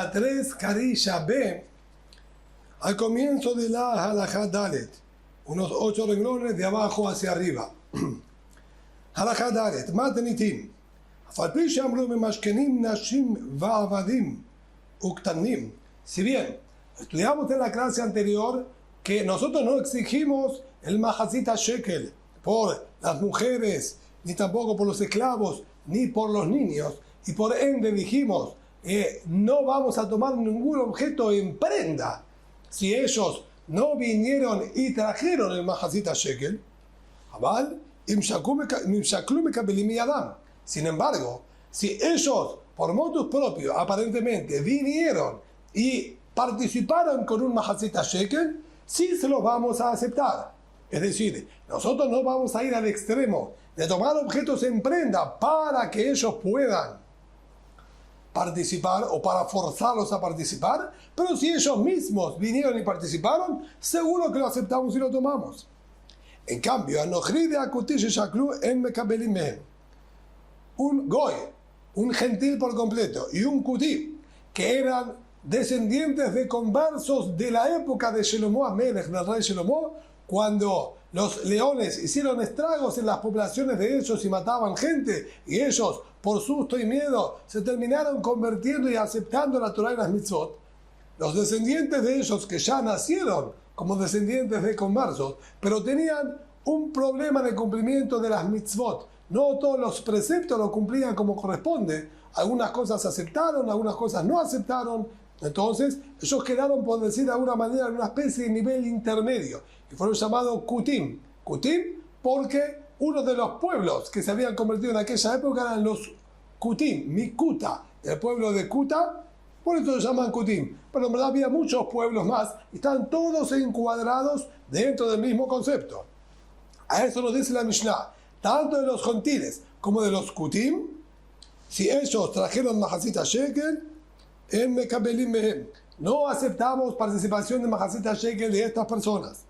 la 3 Carisha B, al comienzo de la Halajá Dalet, unos 8 renglones de abajo hacia arriba. Halajá Dalet, Matenitim, Afalpi Shamru Memashkenim Nashim Va'avadim Uktanim. Si bien estudiamos en la clase anterior que nosotros no exigimos el Mahazita Shekel por las mujeres, ni tampoco por los esclavos, ni por los niños, y por ende dijimos no vamos a tomar ningún objeto en prenda si ellos no vinieron y trajeron el Mahazita Shekel. Sin embargo, si ellos por motus propios aparentemente vinieron y participaron con un Mahazita Shekel, sí se los vamos a aceptar. Es decir, nosotros no vamos a ir al extremo de tomar objetos en prenda para que ellos puedan participar o para forzarlos a participar, pero si ellos mismos vinieron y participaron, seguro que lo aceptamos y lo tomamos. En cambio, un goy, un gentil por completo, y un kutí, que eran descendientes de conversos de la época de Shelomo Amelech, del rey Shelomo, cuando los leones hicieron estragos en las poblaciones de ellos y mataban gente, y ellos, por susto y miedo, se terminaron convirtiendo y aceptando la Torah y las mitzvot. Los descendientes de ellos, que ya nacieron como descendientes de conversos, pero tenían un problema de cumplimiento de las mitzvot. No todos los preceptos lo cumplían como corresponde. Algunas cosas aceptaron, algunas cosas no aceptaron. Entonces, ellos quedaron, por decir de alguna manera, en una especie de nivel intermedio, y fueron llamados Kutim. Kutim porque uno de los pueblos que se habían convertido en aquella época eran los Kutim, Mikuta, el pueblo de Kuta, por eso se llaman Kutim. Pero en verdad había muchos pueblos más, y están todos encuadrados dentro del mismo concepto. A eso nos dice la Mishnah, tanto de los gentiles como de los Kutim, si ellos trajeron Mahazita Shekel, no aceptamos participación de Mahazita Shekel de estas personas.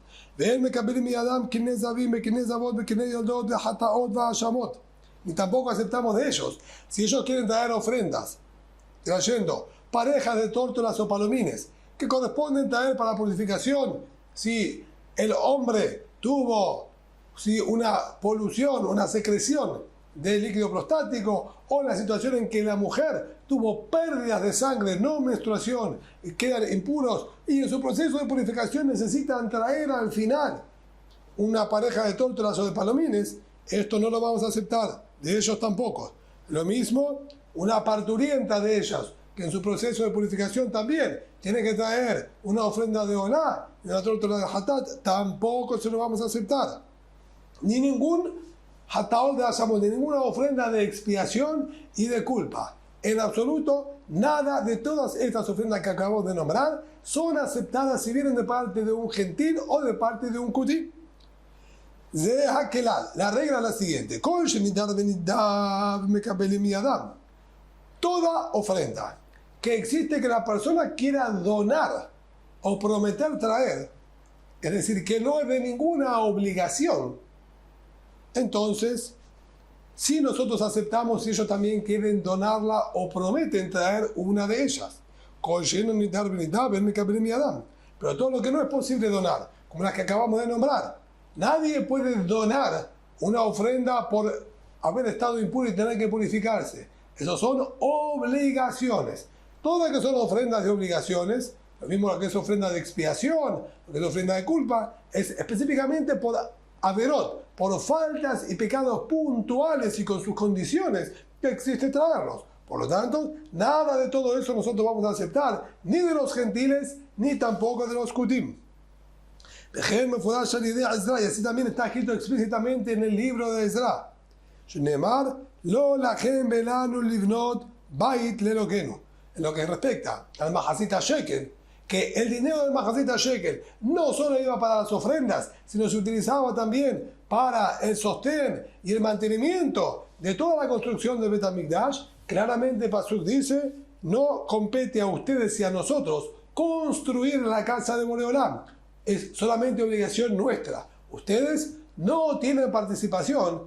Ni tampoco aceptamos de ellos si ellos quieren traer ofrendas trayendo parejas de tórtolas o palomines que corresponden traer para la purificación. Si el hombre tuvo una polución, una secreción de líquido prostático, o la situación en que la mujer tuvo pérdidas de sangre, no menstruación, y quedan impuros, y en su proceso de purificación necesitan traer al final una pareja de tórtolas o de palomines, esto no lo vamos a aceptar, de ellos tampoco. Lo mismo, una parturienta de ellas, que en su proceso de purificación también tiene que traer una ofrenda de olá y una tórtola de hatat, tampoco se lo vamos a aceptar. Ni ningún hataol de asamos, ni ninguna ofrenda de expiación y de culpa. En absoluto, nada de todas estas ofrendas que acabamos de nombrar son aceptadas si vienen de parte de un gentil o de parte de un kutí. La regla es la siguiente: toda ofrenda que existe que la persona quiera donar o prometer traer, es decir, que no es de ninguna obligación, entonces, si nosotros aceptamos, si ellos también quieren donarla o prometen traer una de ellas. Pero todo lo que no es posible donar, como las que acabamos de nombrar, nadie puede donar una ofrenda por haber estado impuro y tener que purificarse. Esas son obligaciones. Todas que son ofrendas de obligaciones, lo mismo lo que es ofrenda de expiación, lo que es ofrenda de culpa, es específicamente por averot, por faltas y pecados puntuales y con sus condiciones que existe traerlos. Por lo tanto, nada de todo eso nosotros vamos a aceptar, ni de los gentiles, ni tampoco de los kutim. Y así también está escrito explícitamente en el libro de Ezra. En lo que respecta al Mahazita Shekel, que el dinero del Mahazita Shekel no solo iba para las ofrendas, sino se utilizaba también para el sostén y el mantenimiento de toda la construcción del Bet HaMikdash. Claramente Pasuk dice, no compete a ustedes y a nosotros construir la casa de Boreolam, es solamente obligación nuestra. Ustedes no tienen participación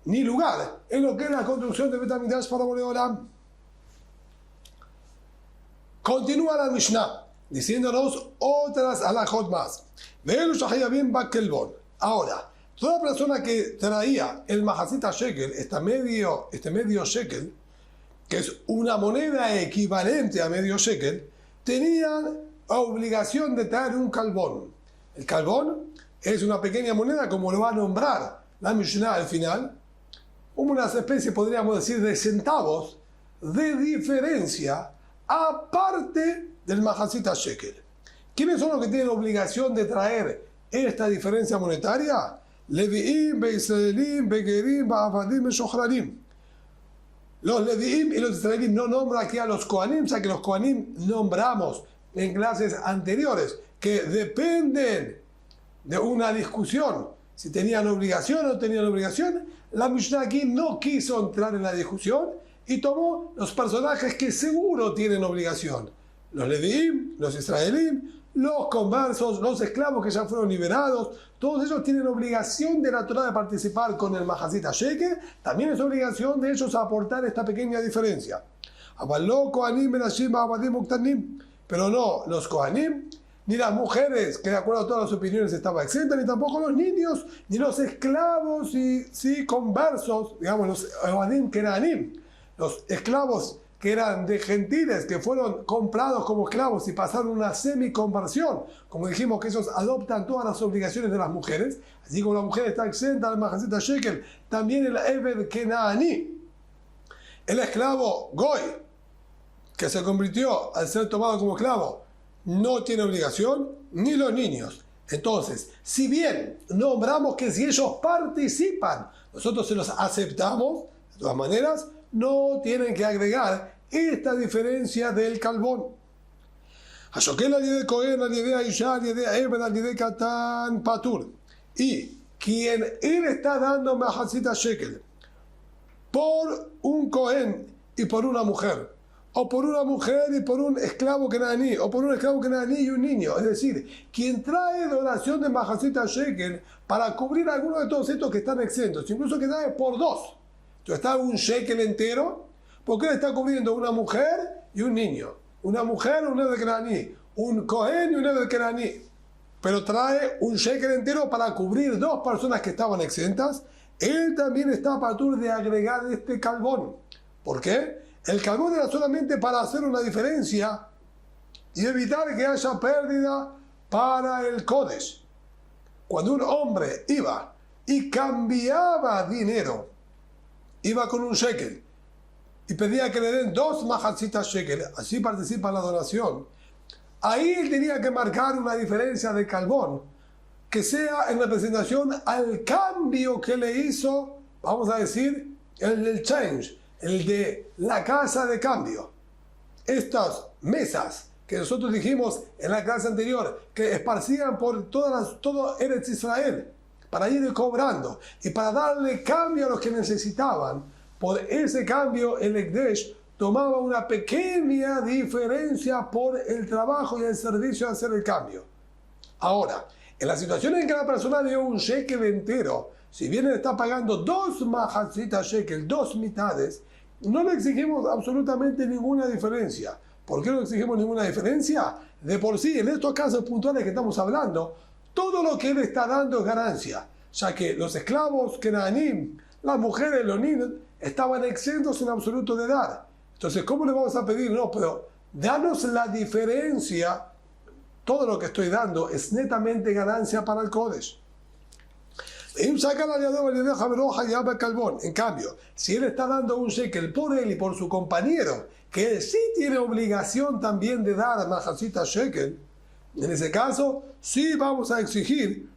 ni lugar en lo que es la construcción del Bet HaMikdash para Boreolam. Continúa la Mishnah diciéndonos otras halajot más. Ahora, toda persona que traía el mahasita shekel, este medio shekel, que es una moneda equivalente a medio shekel, tenían obligación de traer un calbón. El calbón es una pequeña moneda, como lo va a nombrar la Mishnah al final, una especie, podríamos decir, de centavos de diferencia aparte del mahasita shekel. ¿Quiénes son los que tienen obligación de traer esta diferencia monetaria? Leviim, Beisraelim, Begerim, Ba'avadim, Shochranim. Los Leviim y los Israelim no nombran aquí a los Kohanim, ya que los Kohanim nombramos en clases anteriores que dependen de una discusión si tenían obligación o no tenían obligación. La Mishnah aquí no quiso entrar en la discusión y tomó los personajes que seguro tienen obligación: los Leviim, los Israelim, los conversos, los esclavos que ya fueron liberados. Todos ellos tienen obligación de la Torah de participar con el mahasita shekel. También es obligación de ellos aportar esta pequeña diferencia. Pero no los Kohanim, ni las mujeres, que de acuerdo a todas las opiniones estaban exentas, ni tampoco los niños, ni los esclavos y sí, conversos, digamos los Evadim Kenanim, los esclavos que eran de gentiles, que fueron comprados como esclavos y pasaron una semi-conversión. Como dijimos, que ellos adoptan todas las obligaciones de las mujeres, así como la mujer está exenta del mahasita shekel, también el Eved Kenaní, el esclavo Goy, que se convirtió al ser tomado como esclavo, no tiene obligación, ni los niños. Entonces, si bien nombramos que si ellos participan, nosotros se los aceptamos, de todas maneras, no tienen que agregar esta diferencia del calbón. Y quien él está dando mahasita shekel por un Cohen y por una mujer, o por una mujer y por un esclavo kenaní, o por un esclavo kenaní y un niño, es decir, quien trae donación de mahasita shekel para cubrir a algunos de todos estos que están exentos, incluso que trae por dos. Entonces está un shekel entero, porque él está cubriendo una mujer y un niño, una mujer, un Eved Kenaní, un Cohen y un Eved Kenaní, pero trae un shekel entero para cubrir dos personas que estaban exentas. Él también está a partir de agregar este calbón. ¿Por qué? El calbón era solamente para hacer una diferencia y evitar que haya pérdida para el Kodesh. Cuando un hombre iba y cambiaba dinero, iba con un shekel y pedía que le den 2 mahasitas shekel, así participa en la donación, ahí él tenía que marcar una diferencia de calbón que sea en representación al cambio que le hizo, vamos a decir, el del change, el de la casa de cambio. Estas mesas que nosotros dijimos en la clase anterior, que esparcían por todo Eretz Israel, para ir cobrando y para darle cambio a los que necesitaban. Por ese cambio, el Ekdesh tomaba una pequeña diferencia por el trabajo y el servicio de hacer el cambio. Ahora, en la situación en que la persona dio un shekel entero, si bien él está pagando 2 mahasitas shekel, 2 mitades, no le exigimos absolutamente ninguna diferencia. ¿Por qué no exigimos ninguna diferencia? De por sí, en estos casos puntuales que estamos hablando, todo lo que él está dando es ganancia, ya que los esclavos kenanim, las mujeres, los niños, estaban exentos en absoluto de dar. Entonces, ¿cómo le vamos a pedir? No, pero danos la diferencia. Todo lo que estoy dando es netamente ganancia para el Kodesh. En cambio, si él está dando un shekel por él y por su compañero, que él sí tiene obligación también de dar mahasita shekel, en ese caso sí vamos a exigir,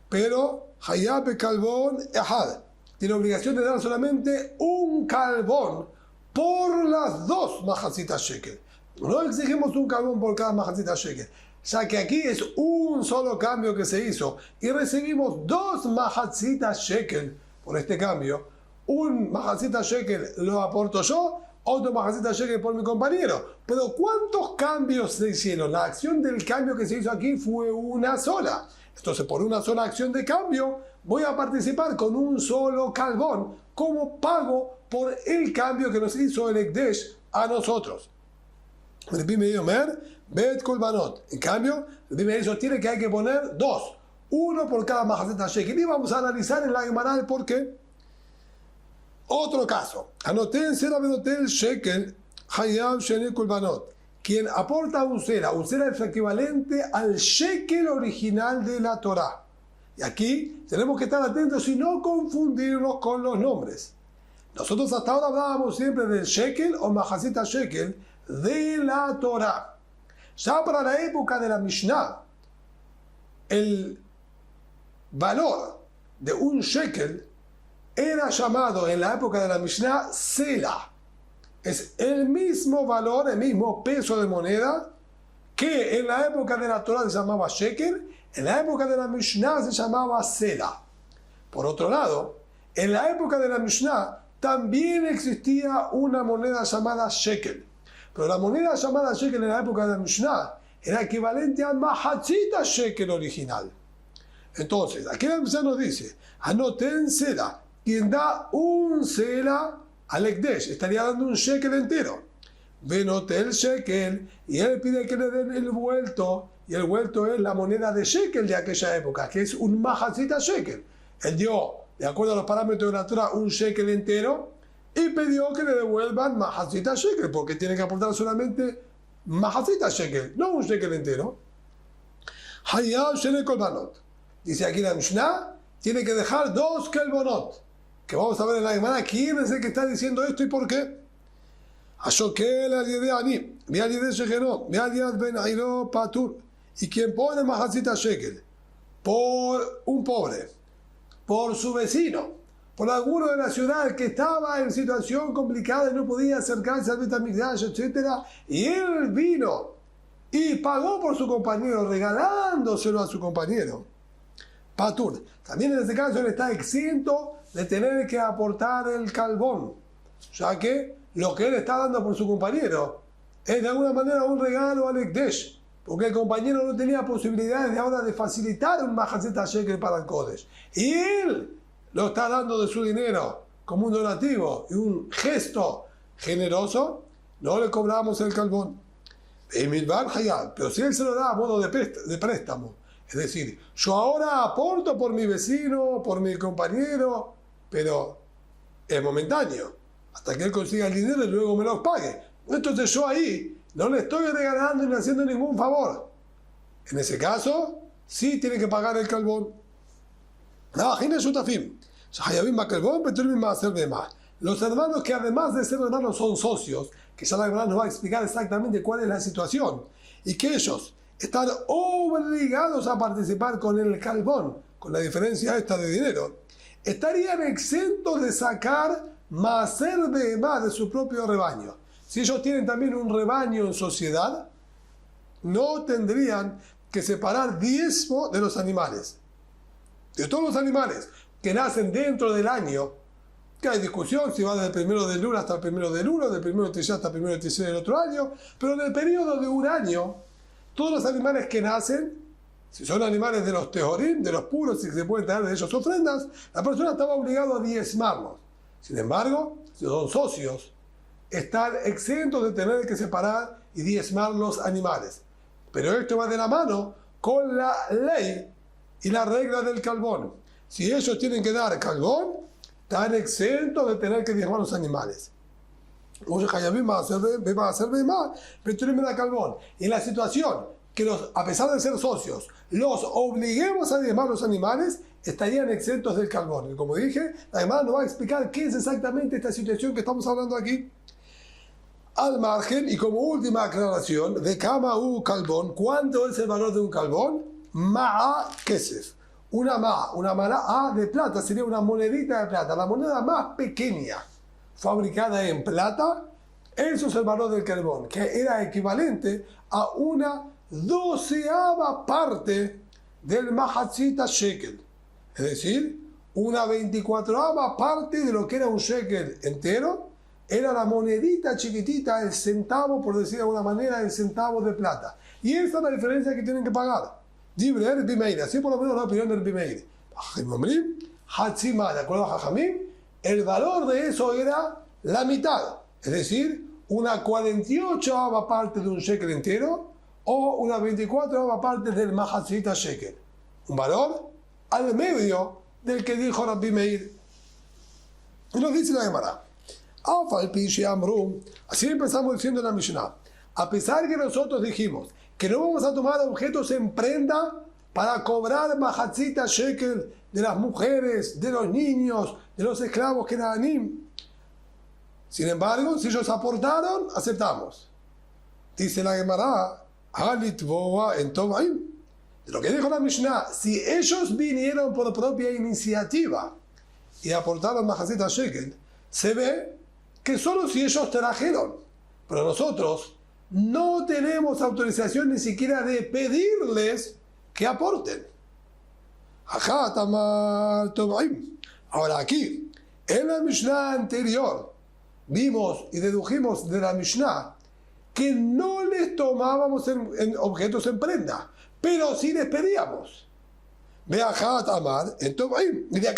pero hayab calbón ehad tiene obligación de dar solamente un calbón por las 2 mahasitas shekel. No exigimos un calbón por cada mahasita shekel, ya que aquí es un solo cambio que se hizo y recibimos 2 mahasitas shekel por este cambio. Un mahasita shekel lo aporto yo, otro mahasita shekel por mi compañero. Pero ¿cuántos cambios se hicieron? La acción del cambio que se hizo aquí fue una sola. Entonces, por una sola acción de cambio, voy a participar con un solo calbón como pago por el cambio que nos hizo el Ekdesh a nosotros. Rabbi Meir Omer, Bet Kolbanot. En cambio, Rabbi Meir sostiene que hay que poner dos, uno por cada Mahazeta Shekel. Y vamos a analizar en la Gemara el por qué. Otro caso. Anoten Sera Benotel Shekel, Hayab Sheni Kolbanot. Quien aporta un Sera es equivalente al Shekel original de la Torah. Y aquí tenemos que estar atentos y no confundirnos con los nombres. Nosotros hasta ahora hablábamos siempre del Shekel o Mahazeta Shekel de la Torah. Ya para la época de la Mishnah, el valor de un shekel era llamado en la época de la Mishnah Sela. Es el mismo valor, el mismo peso de moneda que en la época de la Torah se llamaba shekel, en la época de la Mishnah se llamaba Sela. Por otro lado, en la época de la Mishnah también existía una moneda llamada shekel. Pero la moneda llamada shekel en la época de la Mishnah era equivalente al Mahatzita shekel original. Entonces, aquí la Mishnah nos dice, anoten Sela, quien da un Sela al Ekdesh, estaría dando un shekel entero. Venote el shekel, y él pide que le den el vuelto, y el vuelto es la moneda de shekel de aquella época, que es un Mahatzita shekel. Él dio, de acuerdo a los parámetros de la Torah, un shekel entero, y pidió que le devuelvan Mahazita shekel, porque tiene que aportar solamente Mahazita shekel, no un shekel entero. Hayab shene kolbanot. Dice aquí la Mishnah, tiene que dejar dos kolbanot, que vamos a ver en la Gemara quién es el que está diciendo esto y por qué. Ashokel al-yedei ani, mi-al-yedei shecheno, mi-al-yad ben airo patur. Y quien pone Mahazita shekel por un pobre, por su vecino, por alguno de la ciudad que estaba en situación complicada y no podía acercarse al Bet HaMikdash, etc. Y él vino y pagó por su compañero, regalándoselo a su compañero. Patur. También en este caso él está exento de tener que aportar el calbón, ya que lo que él está dando por su compañero es de alguna manera un regalo al Ekdesh, porque el compañero no tenía posibilidades de ahora de facilitar un Mahazeta shekel para el Kodesh. Y él lo está dando de su dinero como un donativo y un gesto generoso, no le cobramos el calbón. Pero si él se lo da a modo de préstamo, es decir, yo ahora aporto por mi vecino, por mi compañero, pero es momentáneo, hasta que él consiga el dinero y luego me lo pague. Entonces yo ahí no le estoy regalando ni haciendo ningún favor. En ese caso, sí tiene que pagar el calbón. Los hermanos que además de ser hermanos son socios, que ya la verdad nos va a explicar exactamente cuál es la situación, y que ellos están obligados a participar con el calbón, con la diferencia esta de dinero, estarían exentos de sacar maaser behemá de su propio rebaño. Si ellos tienen también un rebaño en sociedad, no tendrían que separar diezmo de los animales. De todos los animales que nacen dentro del año, que hay discusión si va desde el primero de Lul hasta el primero de Lul, del primero de Tishrei hasta el primero de Tishrei del otro año, pero en el periodo de un año, todos los animales que nacen, si son animales de los tejorim, de los puros, y que se pueden traer de ellos ofrendas, la persona estaba obligada a diezmarlos. Sin embargo, si son socios, están exentos de tener que separar y diezmar los animales. Pero esto va de la mano con la ley y la regla del calbón. Si ellos tienen que dar calbón, están exentos de tener que diezmar los animales. Y en la situación que a pesar de ser socios, los obliguemos a diezmar los animales, estarían exentos del calbón. Y como dije, la Gemara nos va a explicar qué es exactamente esta situación que estamos hablando aquí. Al margen, y como última aclaración, de Kama u calbón, ¿cuánto es el valor de un calbón? Ma'a kesef. Una ma'a de plata, sería una monedita de plata, la moneda más pequeña, fabricada en plata. Eso es el valor del calbón, que era equivalente a una 12ª parte del Mahatzita shekel. Es decir, una 24ª parte de lo que era un shekel entero, era la monedita chiquitita, el centavo, por decir de alguna manera, el centavo de plata. Y esa es la diferencia que tienen que pagar. Dibre el Bimeir, así por lo menos la opinión del Bimeir. De acuerdo a Jajamim, el valor de eso era la mitad, es decir, una 48ª parte de un shekel entero o una 24ª parte del Mahatzita shekel. Un valor al medio del que dijo Rabbi Meir. Y nos dice la Gemara. Así empezamos diciendo en la Mishnah. A pesar que nosotros dijimos que no vamos a tomar objetos en prenda para cobrar Mahatzita shekel de las mujeres, de los niños, de los esclavos que eran anim. Sin embargo, si ellos aportaron, aceptamos. Dice la Gemara, de lo que dijo la Mishnah, si ellos vinieron por propia iniciativa y aportaron Mahatzita shekel, se ve que solo si ellos trajeron. Pero nosotros no tenemos autorización ni siquiera de pedirles que aporten. Ahora aquí, en la Mishnah anterior, vimos y dedujimos de la Mishnah que no les tomábamos en objetos en prenda, pero sí les pedíamos. Y de acá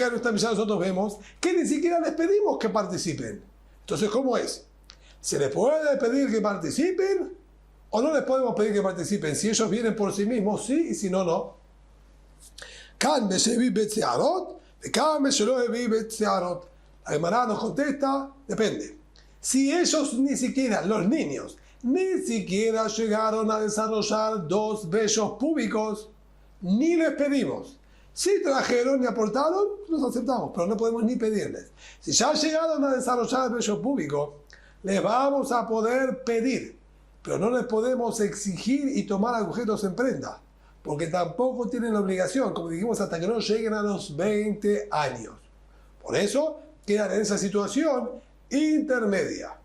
en esta Mishnah nosotros vemos que ni siquiera les pedimos que participen. Entonces, ¿cómo es? ¿Se les puede pedir que participen o no les podemos pedir que participen? Si ellos vienen por sí mismos, sí, y si no, no. La Gemara nos contesta, depende. Si ellos ni siquiera, los niños, ni siquiera llegaron a desarrollar 2 vellos púbicos, ni les pedimos. Si trajeron y aportaron, los aceptamos, pero no podemos ni pedirles. Si ya llegaron a desarrollar el vello público, les vamos a poder pedir, pero no les podemos exigir y tomar objetos en prenda, porque tampoco tienen la obligación, como dijimos, hasta que no lleguen a los 20 años. Por eso quedan en esa situación intermedia.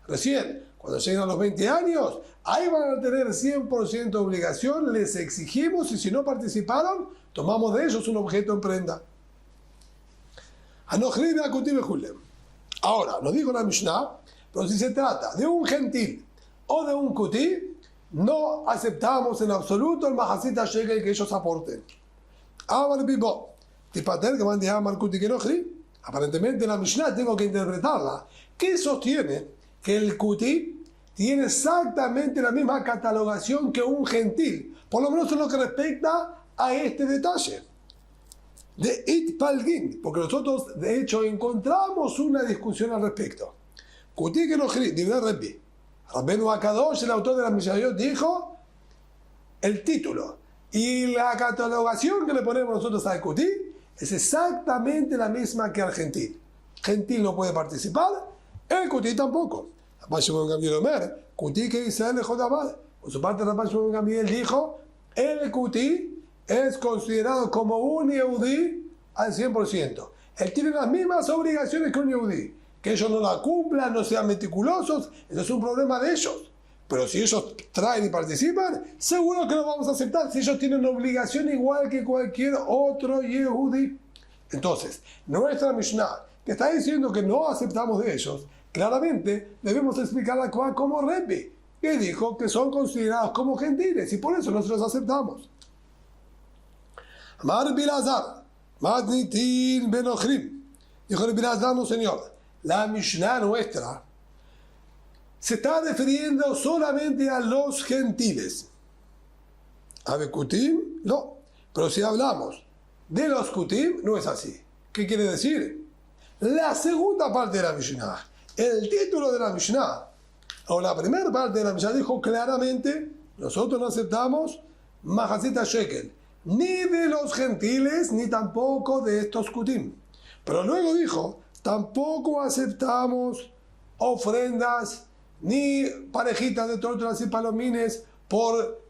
Recién, cuando lleguen a los 20 años, ahí van a tener 100% obligación, les exigimos y si no participaron, tomamos de ellos un objeto en prenda. Ahora, nos dijo la Mishnah, pero si se trata de un gentil o de un kutí, no aceptamos en absoluto el Mahatzita shekel que ellos aporten. Aparentemente la Mishnah tengo que interpretarla. ¿Qué sostiene? Que el kutí tiene exactamente la misma catalogación que un gentil, por lo menos en lo que respecta a este detalle de itpalgin, porque nosotros de hecho encontramos una discusión al respecto. Kutí que no dice Rabbi. Rabbeinu Akadosh, el autor de la Mishnayot, dijo el título y la catalogación que le ponemos nosotros al kutí es exactamente la misma que al gentil. Gentil no puede participar, el kutí tampoco. Rabbi Shimon Gamliel Omer, kutí que Israel le jodabal. Por su parte, Rabbi Shimon Gamliel dijo, el kutí es considerado como un yehudí al 100%. Él tiene las mismas obligaciones que un yehudí. Que ellos no la cumplan, no sean meticulosos, eso es un problema de ellos. Pero si ellos traen y participan, seguro que lo vamos a aceptar, si ellos tienen obligación igual que cualquier otro yehudí. Entonces, nuestra Mishnah, que está diciendo que no aceptamos de ellos, claramente debemos explicarla como Rebbe, que dijo que son considerados como gentiles, y por eso nosotros aceptamos. Amar Bilazar, Madnitin Benochrim, dijo el Bilazar, no señor. La Mishnah nuestra se está refiriendo solamente a los gentiles. ¿A Bekutim? No. Pero si hablamos de los Kutim, no es así. ¿Qué quiere decir? La segunda parte de la Mishnah, el título de la Mishnah, o la primera parte de la Mishnah, dijo claramente, nosotros no aceptamos Mahatzita shekel, ni de los gentiles, ni tampoco de estos Kutim. Pero luego dijo, tampoco aceptamos ofrendas ni parejitas de tortas y palomines por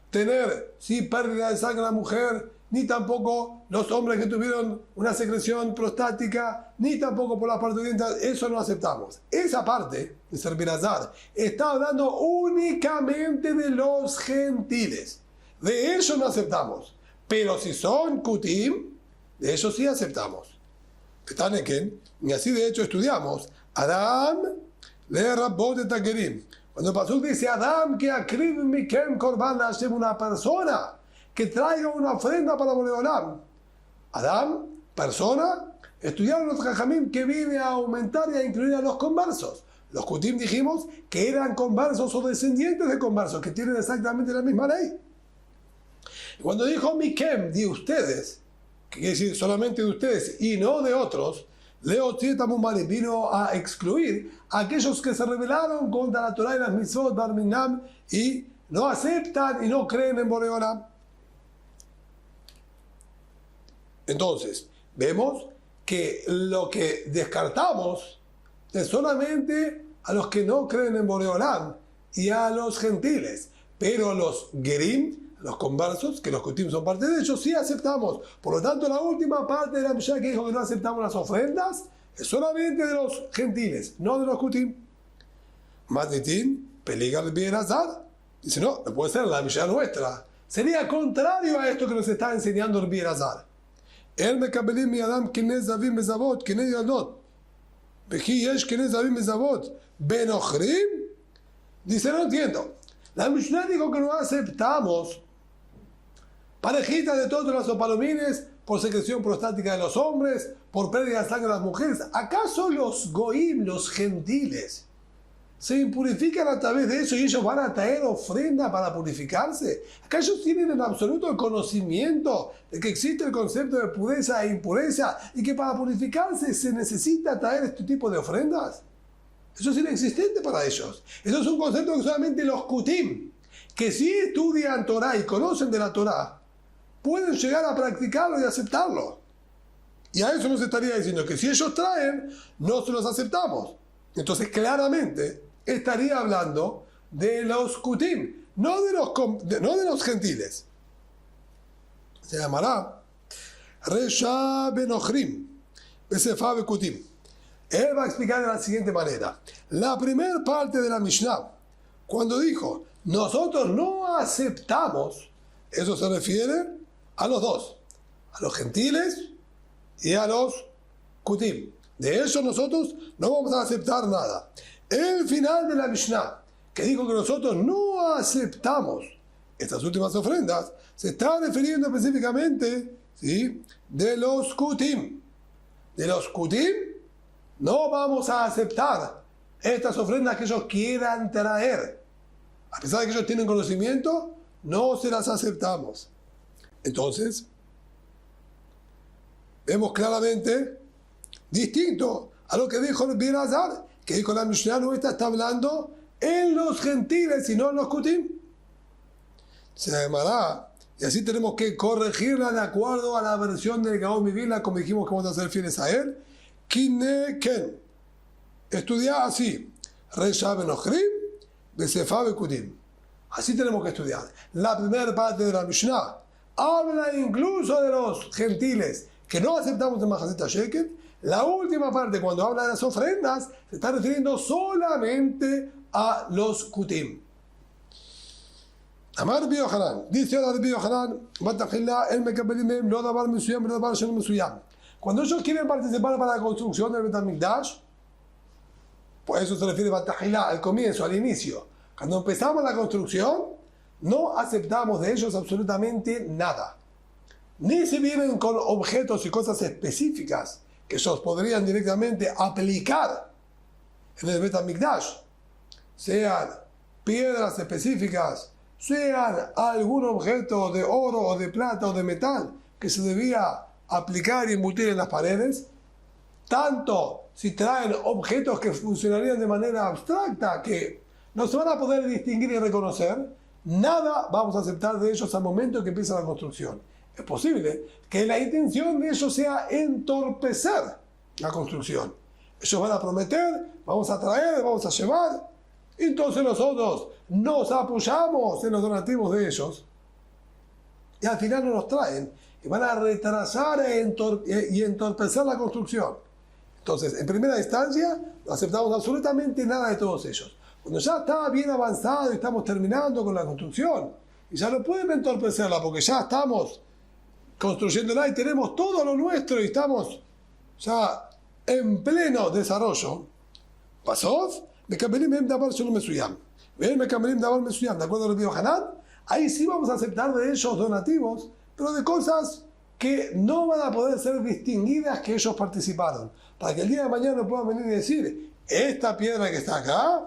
tener pérdida de sangre a la mujer, ni tampoco los hombres que tuvieron una secreción prostática, ni tampoco por las parturientas. Eso no aceptamos. Esa parte de Serbirazar está hablando únicamente de los gentiles. De ellos no aceptamos. Pero si son kutim, de ellos sí aceptamos. Y así de hecho estudiamos Adam le rabot et takerim. Cuando el pasuk dice Adam que akrib mikem korban la Hashem, una persona que traiga una ofrenda para Boreolam. Adam, persona, estudiaron los Jajamim que viene a aumentar y a incluir a los conversos. Los Kutim dijimos que eran conversos o descendientes de conversos, que tienen exactamente la misma ley. Y cuando dijo Mikem, de ustedes, que quiere decir solamente de ustedes y no de otros, Leo Tietamumari vino a excluir a aquellos que se rebelaron contra la Torah y las mitzvot Barminam y no aceptan y no creen en Boreolam. Entonces, vemos que lo que descartamos es solamente a los que no creen en Boreolam y a los gentiles, pero los Gerim, los conversos, que los Kutim son parte de ellos, sí aceptamos. Por lo tanto, la última parte de la Mishnah que dijo que no aceptamos las ofrendas es solamente de los gentiles, no de los Kutim. Matitín, peliga el Bierazar. Dice, no puede ser la Mishnah nuestra. Sería contrario a esto que nos está enseñando el Bierazar. El mekabelim mi adam kinez zavim bezavot, kinez yadot. Veji yesh kinez zavim bezavot. Benochrim. Dice, no entiendo. La Mishnah dijo que no aceptamos parejitas de todos los opalomines por secreción prostática de los hombres, por pérdida de sangre de las mujeres. ¿Acaso los goim, los gentiles, se impurifican a través de eso y ellos van a traer ofrenda para purificarse? ¿Acaso tienen en absoluto el conocimiento de que existe el concepto de pureza e impureza y que para purificarse se necesita traer este tipo de ofrendas? Eso es inexistente para ellos. Eso es un concepto que solamente los Kutim, que sí estudian Torah y conocen de la Torah, pueden llegar a practicarlo y aceptarlo. Y a eso nos estaría diciendo que si ellos traen, no se los aceptamos. Entonces claramente estaría hablando de los Kutim, no de los gentiles. Se llamará Resha Benochrim, Besefa Bekutim. Él va a explicar de la siguiente manera. La primera parte de la Mishnah, cuando dijo, nosotros no aceptamos, eso se refiere a los dos, a los gentiles y a los Kutim. De eso nosotros no vamos a aceptar nada. El final de la Mishnah, que dijo que nosotros no aceptamos estas últimas ofrendas, se está refiriendo específicamente, ¿sí?, de los Kutim. De los Kutim no vamos a aceptar estas ofrendas que ellos quieran traer. A pesar de que ellos tienen conocimiento, no se las aceptamos. Entonces, vemos claramente, distinto a lo que dijo el Bierazar, que dijo la Mishnah nuestra está hablando en los gentiles y no en los Kutim. Se llamará, y así tenemos que corregirla de acuerdo a la versión del Gaón Mivilna, como dijimos que vamos a ser fieles a él. Kineken. Estudiar así. Resha Benochrim, Besefa Bekutim. Así tenemos que estudiar. La primera parte de la Mishnah habla incluso de los gentiles que no aceptamos el Mahazet Sheket. La última parte, cuando habla de las ofrendas, se está refiriendo solamente a los Kutim. Amar Rabbi Yohanan, dice ahora Rabbi Yohanan, Batahillah, el Mekabelim, lo davar Mesuyam, lo davar Shem Mesuyam. Cuando ellos quieren participar para la construcción del Bet HaMikdash, pues eso se refiere a Batahillah, al comienzo, al inicio. Cuando empezamos la construcción, no aceptamos de ellos absolutamente nada. Ni si vienen con objetos y cosas específicas que ellos podrían directamente aplicar en el Bet HaMikdash, sean piedras específicas, sean algún objeto de oro o de plata o de metal que se debía aplicar y embutir en las paredes, tanto si traen objetos que funcionarían de manera abstracta, que no se van a poder distinguir y reconocer, nada vamos a aceptar de ellos al momento que empieza la construcción. Es posible que la intención de ellos sea entorpecer la construcción. Ellos van a prometer, vamos a traer, vamos a llevar, entonces nosotros nos apoyamos en los donativos de ellos y al final no nos traen y van a retrasar y entorpecer la construcción. Entonces, en primera instancia, no aceptamos absolutamente nada de todos ellos. Cuando ya está bien avanzado y estamos terminando con la construcción, y ya no pueden entorpecerla porque ya estamos construyéndola y tenemos todo lo nuestro y estamos ya en pleno desarrollo, pasó, de acuerdo a Rabbi Yohanan, ahí sí vamos a aceptar de ellos donativos, pero de cosas que no van a poder ser distinguidas que ellos participaron, para que el día de mañana puedan venir y decir, esta piedra que está acá,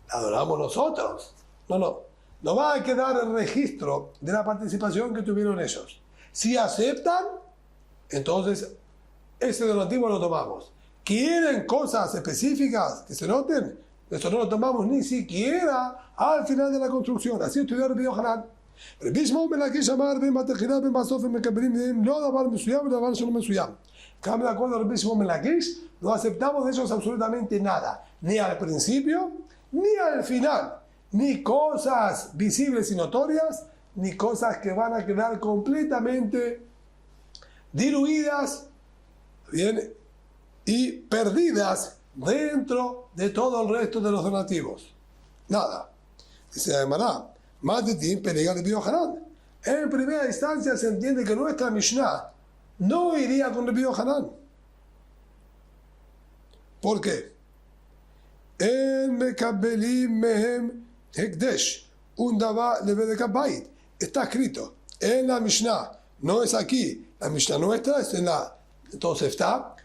la adoramos nosotros. No va a quedar el registro de la participación que tuvieron ellos. Si aceptan, entonces ese donativo lo tomamos. ¿Quieren cosas específicas que se noten? Esto no lo tomamos ni siquiera al final de la construcción. Así estudió Rabbi Yohanan. Rabbi Shimon ben Lakish amar ben בתחילה ben בסוף הם מקבלים מהם לא דבר מסוים ודבר שלא מסוים. Cambio de acuerdo a Rabbi Shimon ben Lakish, no aceptamos de ellos absolutamente nada. Ni al principio, ni al final. Ni cosas visibles y notorias, ni cosas que van a quedar completamente diluidas, bien, y perdidas dentro de todo el resto de los donativos. Nada. Dice Amará, más de ti, peliga de Rabbi Yohanan. En primera instancia se entiende que nuestra Mishnah no iría con Rabbi Yohanan. ¿Por qué? En Mekabelim Mehem Hekdesh, un Dava Levedeka Bait. Está escrito en la Mishnah, no es aquí. La Mishnah nuestra es en la Tosefta,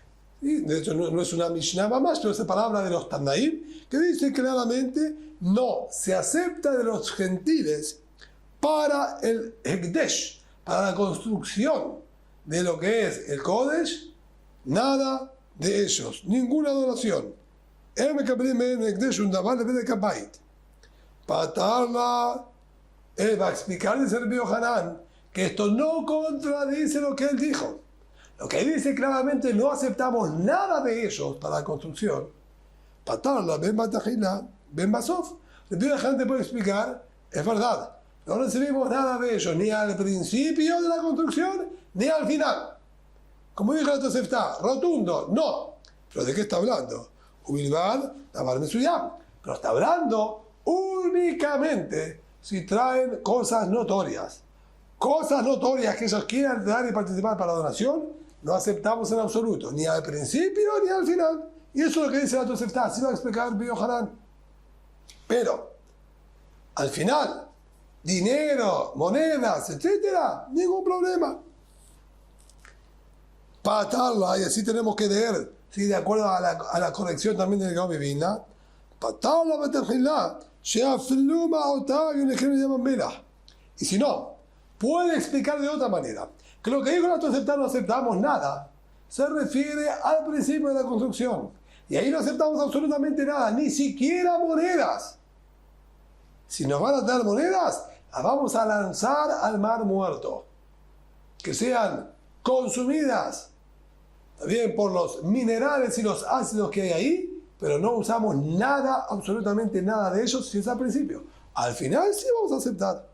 y de hecho no es una Mishnah más, pero es la palabra de los Tannaim, que dice claramente, no se acepta de los gentiles para el Hekdesh, para la construcción de lo que es el Kodesh, nada de ellos, ninguna donación. Patarla, él va a explicar de Rabbi Yohanan que esto no contradice lo que él dijo. Lo que él dice claramente, no aceptamos nada de ellos para la construcción. Patarla, ben batajila, ben basof. Rabbi Yohanan te puede explicar, es verdad, no recibimos nada de ellos, ni al principio de la construcción, ni al final. Como dijo la Tosefta, rotundo, no. ¿Pero de qué está hablando? Ubilbad, Dabar Mesuyam. Pero está hablando únicamente si traen cosas notorias. Cosas notorias que ellos quieran dar y participar para la donación, no aceptamos en absoluto, ni al principio ni al final. Y eso es lo que dice la Tosefta, así va a explicar Rabbi Yohanan. Pero, al final, dinero, monedas, etcétera, ningún problema. Patarla, y así tenemos que leer, ¿sí? De acuerdo a la corrección también del Gaon Vilna, patarla betajilá, sheafiluma otá y un ejemplo llaman mela. Y si no, puede explicar de otra manera, que lo que dijo la Tosefta no aceptamos nada, se refiere al principio de la construcción. Y ahí no aceptamos absolutamente nada, ni siquiera monedas. Si nos van a dar monedas, las vamos a lanzar al mar muerto. Que sean consumidas también por los minerales y los ácidos que hay ahí, pero no usamos nada, absolutamente nada de ellos si es al principio. Al final sí vamos a aceptar.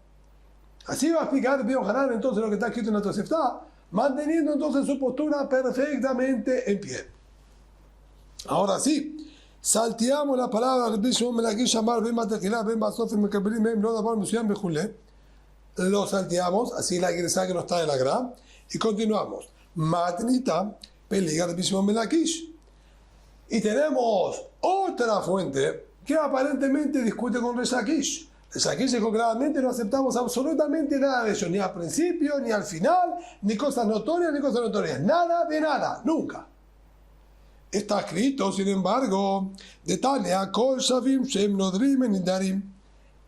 Así va a explicar Rabbi Yohanan entonces lo que está escrito en la Tosefta, manteniendo entonces su postura perfectamente en pie. Ahora sí, salteamos la palabra Rabbi Shimon ben Lakish amar ben batajilá ben basof mekabelim mehem lo davar mesuyam bechulé. Lo salteamos, así la iglesia que no está en la gra, y continuamos. Matnita peliga Rabbi Shimon ben Lakish. Y tenemos otra fuente que aparentemente discute con Reish Lakish. Reish Lakish dijo claramente no aceptamos absolutamente nada de ellos, ni al principio, ni al final, ni cosas notorias, ni cosas notorias. Nada de nada, nunca. Está escrito, sin embargo, de Tania, Kol Shavim Shem Nodrim Nidarim.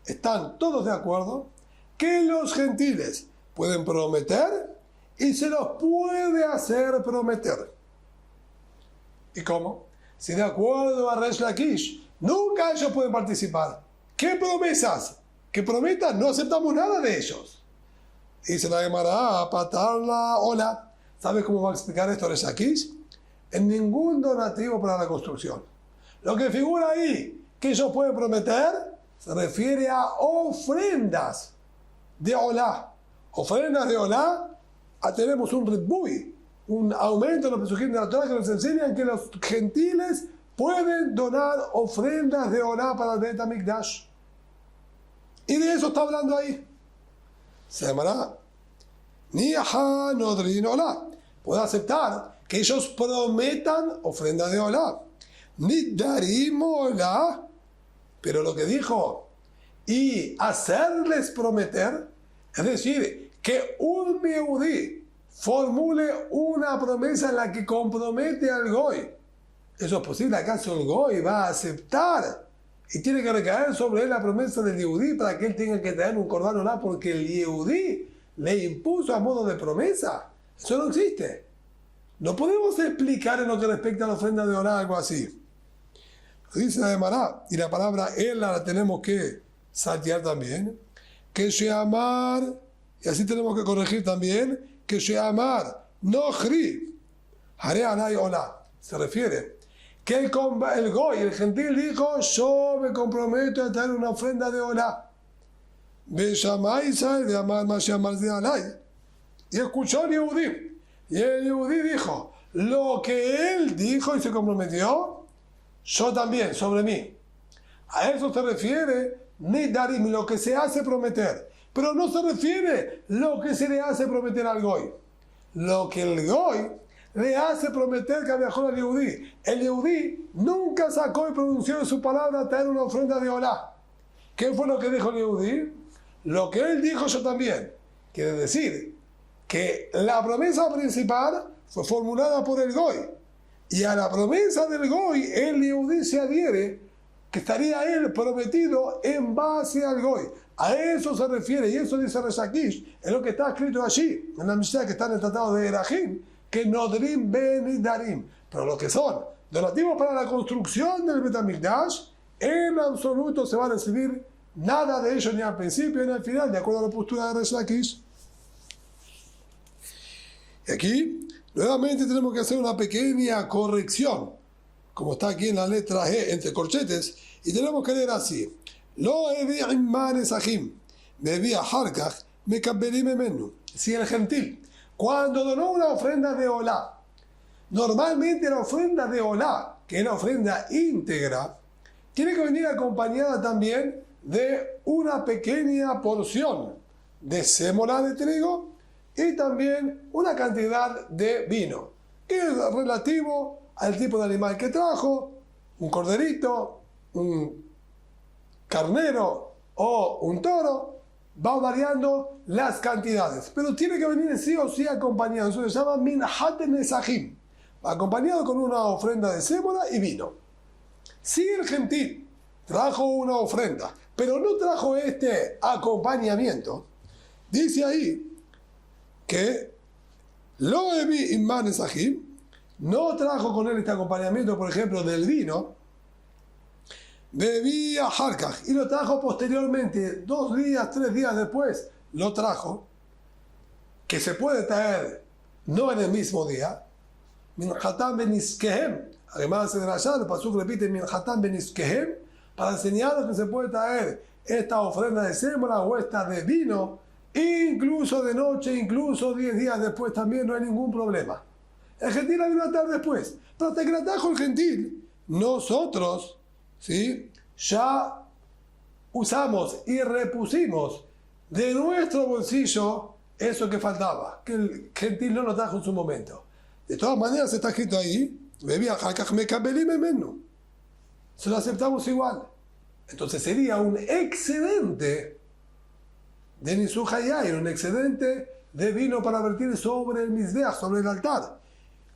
Están todos de acuerdo que los gentiles pueden prometer y se los puede hacer prometer. ¿Y cómo? Si de acuerdo a Reish Lakish, nunca ellos pueden participar. ¿Qué promesas? Que prometan, no aceptamos nada de ellos. Dice la Gemara, patarla, hola. ¿Sabes cómo va a explicar esto Reish Lakish? En ningún donativo para la construcción. Lo que figura ahí que ellos pueden prometer se refiere a ofrendas de Olá. Ofrendas de Olá, tenemos un ritbui, un aumento de los pesukim de la Torah que nos enseñan que los gentiles pueden donar ofrendas de Olá para el Beit HaMikdash. Y de eso está hablando ahí. Se llamará Niaha Nodrin Olá. Puede aceptar que ellos prometan ofrenda de Olá. Nidarim Olá. Pero lo que dijo, y hacerles prometer, es decir, que un Yehudí formule una promesa en la que compromete al Goy ¿Eso es posible? ¿Acaso el Goy va a aceptar? Y tiene que recaer sobre él la promesa del Yehudí para que él tenga que traer un cordón olá porque el Yehudí le impuso a modo de promesa. Eso no existe. No podemos explicar en lo que respecta a la ofrenda de olá algo así. Dice la Gemara, y la palabra él la tenemos que saltear también, que Sheamar, y así tenemos que corregir también, que Sheamar, no Jri, Haré Alay Olá. Se refiere que el Goy, el gentil, dijo, yo me comprometo a traer una ofrenda de olá. De Amar Mashiamar de Alay. Y escuchó el Yehudí. Y el Yehudí dijo, lo que él dijo y se comprometió, yo también, sobre mí. A eso se refiere Nidarim, lo que se hace prometer. Pero no se refiere lo que se le hace prometer al Goy. Lo que el Goy le hace prometer que viajó al Yehudí. El Yehudí nunca sacó y pronunció de su palabra traer una ofrenda de olá. ¿Qué fue lo que dijo el Yehudí? Lo que él dijo yo también. Quiere decir que la promesa principal fue formulada por el Goy. Y a la promesa del Goy, el Yehudí se adhiere, que estaría él prometido en base al Goy. A eso se refiere, y eso dice Resh Lakish, es lo que está escrito allí, en la Mishnah que está en el tratado de Erajim, que Nodrim ben Darim. Pero lo que son donativos para la construcción del Bet HaMikdash, en absoluto se va a recibir nada de ello ni al principio ni al final, de acuerdo a la postura de Resh Lakish. Y aquí, nuevamente tenemos que hacer una pequeña corrección, como está aquí en la letra G, entre corchetes, y tenemos que leer así. Lo evi imman esahim, bebi aharkach, mekabelim emenu. Si el gentil, cuando donó una ofrenda de olá, normalmente la ofrenda de olá, que es la ofrenda íntegra, tiene que venir acompañada también de una pequeña porción de sémola de trigo y también una cantidad de vino, que es relativo al tipo de animal que trajo, un corderito, un carnero o un toro, va variando las cantidades, pero tiene que venir sí o sí acompañado. Eso se llama minhat nesahim, acompañado con una ofrenda de sémola y vino. Si el gentil trajo una ofrenda, pero no trajo este acompañamiento, dice ahí que lo evi imman nesahim, no trajo con él este acompañamiento, por ejemplo, del vino, bebía harkach, y lo trajo posteriormente, 2 días, 3 días después, lo trajo, que se puede traer no en el mismo día, minhatam beniskehem, además de Rashad, el pasuk repite minhatam beniskehem, para enseñarnos que se puede traer esta ofrenda de sémola o esta de vino, incluso de noche, incluso 10 días después también, no hay ningún problema. El gentil la vino a traer después, pero hasta que la trajo el gentil, nosotros, ¿sí?, ya usamos y repusimos de nuestro bolsillo eso que faltaba, que el gentil no lo trajo en su momento. De todas maneras está escrito ahí, bebía hakach mekabelim emenu. Se lo aceptamos igual. Entonces sería un excedente de Nisuj Hayayin, un excedente de vino para vertir sobre el Mizbeach, sobre el altar.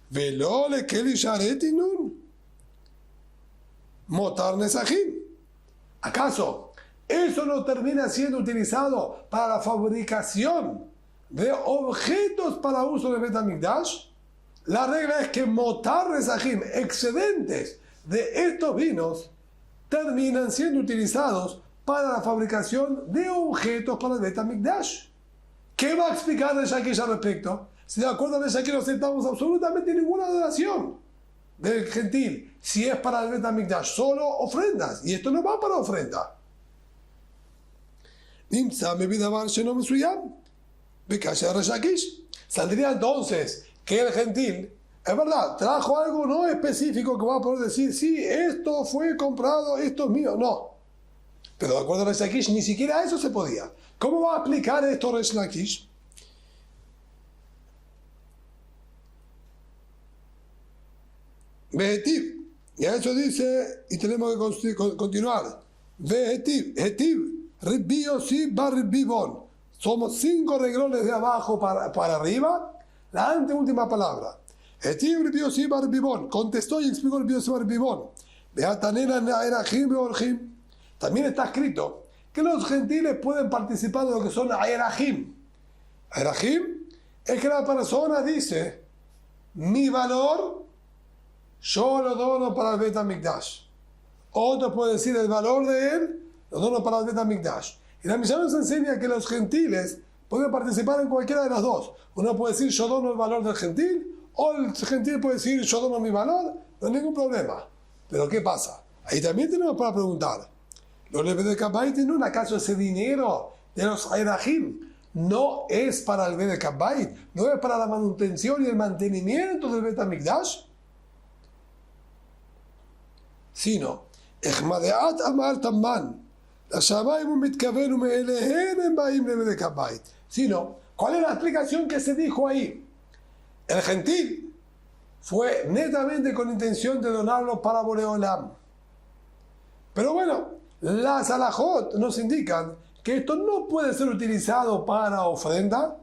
Velo lekeli sharetinun motar nesahim. ¿Acaso eso no termina siendo utilizado para la fabricación de objetos para uso de Bet HaMikdash? La regla es que motar nesahim, excedentes de estos vinos, terminan siendo utilizados para la fabricación de objetos para el Bet HaMikdash. ¿Qué va a explicar Resh Lakish al respecto? Si de acuerdo a Resh Lakish no aceptamos absolutamente ninguna donación del gentil, si es para el Bet HaMikdash, solo ofrendas, y esto no va para ofrenda. Saldría entonces que el gentil, es verdad, trajo algo no específico que va a poder decir, sí, esto fue comprado, esto es mío, no. Pero de acuerdo a Resh Lakish, ni siquiera eso se podía. ¿Cómo va a aplicar esto Resh Lakish? Vehetiv, y a eso dice, y tenemos que continuar. Vehetiv, Hetiv, Ribbi Yossi bar Ribbi Bon. Somos 5 renglones de abajo para arriba, la anteúltima palabra. Etiv Rabbi Yossi bar Bibón. Contestó y explicó Rabbi Yossi bar Bibón. También está escrito que los gentiles pueden participar de lo que son aerahim. Aerahim es que la persona dice, mi valor yo lo dono para el Bet HaMikdash. Otro puede decir el valor de él lo dono para el Bet HaMikdash. Y la Mishnah nos enseña que los gentiles pueden participar en cualquiera de las dos. Uno puede decir yo dono el valor del gentil, o el gentil puede decir yo dono mi valor, no hay ningún problema. Pero ¿qué pasa? Ahí también tenemos para preguntar. ¿Los Bedek Bayit no acaso ese dinero de los Airahim no es para el Bedek Bayit? ¿No es para la manutención y el mantenimiento del Bet HaMikdash? Sino, Echmadeat Amar Tamman, la Shamayim Mitkaven Umeelehen en Baim de Bedek Bayit. Sino, ¿cuál es la explicación que se dijo ahí? El gentil fue netamente con intención de donarlo para Boreolam. Pero bueno, las alajot nos indican que esto no puede ser utilizado para ofrenda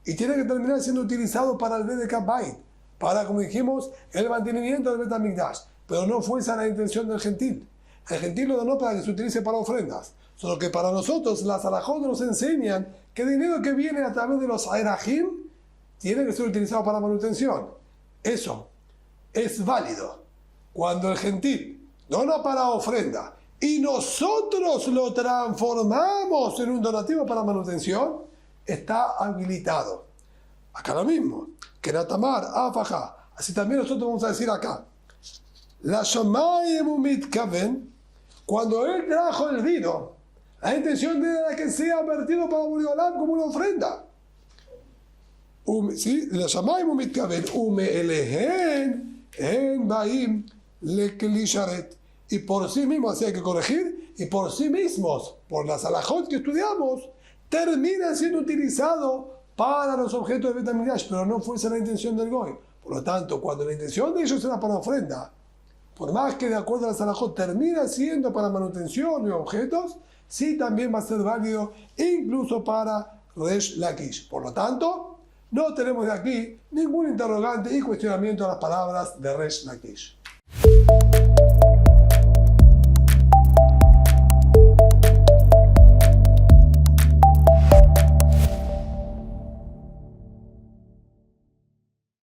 y tiene que terminar siendo utilizado para el Bedek Bayit, para, como dijimos, el mantenimiento del Bet HaMikdash. Pero no fue esa la intención del gentil. El gentil lo donó para que se utilice para ofrendas. Solo que para nosotros las alajot nos enseñan que el dinero que viene a través de los aerahim tiene que ser utilizado para manutención. Eso es válido cuando el gentil dona para ofrenda y nosotros lo transformamos en un donativo para manutención, está habilitado. Acá lo mismo, que Natamar, Afajá. Así también nosotros vamos a decir acá, la Shamayim Mitkaven, cuando él trajo el vino, la intención era que sea vertido para Boreolam como una ofrenda. ¿Sí? La Shamayim Mitkaven, Umeelehen en Baim Lekli Sharet. Y por sí mismos, así hay que corregir, y por sí mismos, por las alajot que estudiamos, termina siendo utilizado para los objetos de Bet HaMikdash, pero no fuese la intención del Goy. Por lo tanto, cuando la intención de ellos era para ofrenda, por más que de acuerdo a las alajot termina siendo para manutención y objetos, sí también va a ser válido incluso para Resh Lakish. Por lo tanto, no tenemos de aquí ningún interrogante y cuestionamiento a las palabras de Resh Lakish.